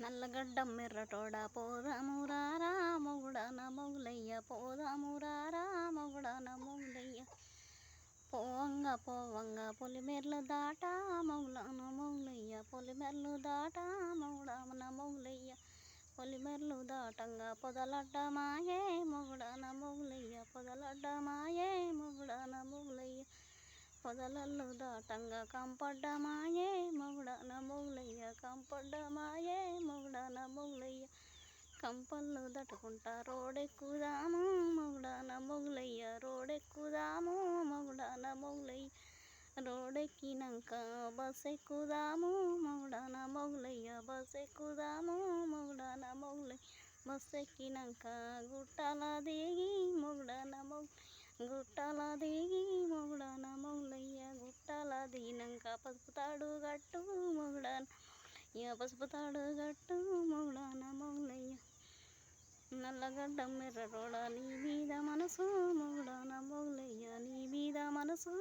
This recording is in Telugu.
నల్లగడ్డం మెర్రటోడా పోదామురారా మొగుడా నా మొగులయ్య పోదామురారా మొగుడా నా మొగులయ్య పోవంగా పోవంగా పొలిమేర్లు దాట మొగుడా నా మొగులయ్య పొలిమేర్లు దాట మొగుడా నా మొగులయ్య పొలిమేర్లు దాటంగా పొదలడ్డమాయే మొగుడా నా మొగులయ్య పొదలడ్డమాయే మొగుడా నా మొగులయ్య పొదలల్లు దాటంగా కంపడ్డమాయే మొగుడా నా మొగులయ్య కంపడ్డమాయే మొగుడా నా మొగులయ్య కంపళ్ళు దట్టుకుంటా రోడెక్కుదాము మొగుడా నా మొగులయ్య రోడెక్కుదాము మొగుడా నా మొగులయ్య రోడెక్కినాక బస్ ఎక్కుదాము మొగుడా నా మొగులయ్య బస్ ఎక్కుదాము మొగుడా నా మొగులయ్య బస్ ఎక్కినాక గుట్టల దిగి మొగుడా నా మొగులయ్య గుట్టల దిగి మొగుడా నా మొగులయ్య గుట్టల దిగినాక పసుపు తాడు గట్టు మొగుడా పసుపు తాడు గట్టు మొగుడా నా మొగులయ్య నల్లగడ్డం మెర్రటోడా నీ మీద మనసు మొగుడా నా మొగులయ్య నీ మీద మనసు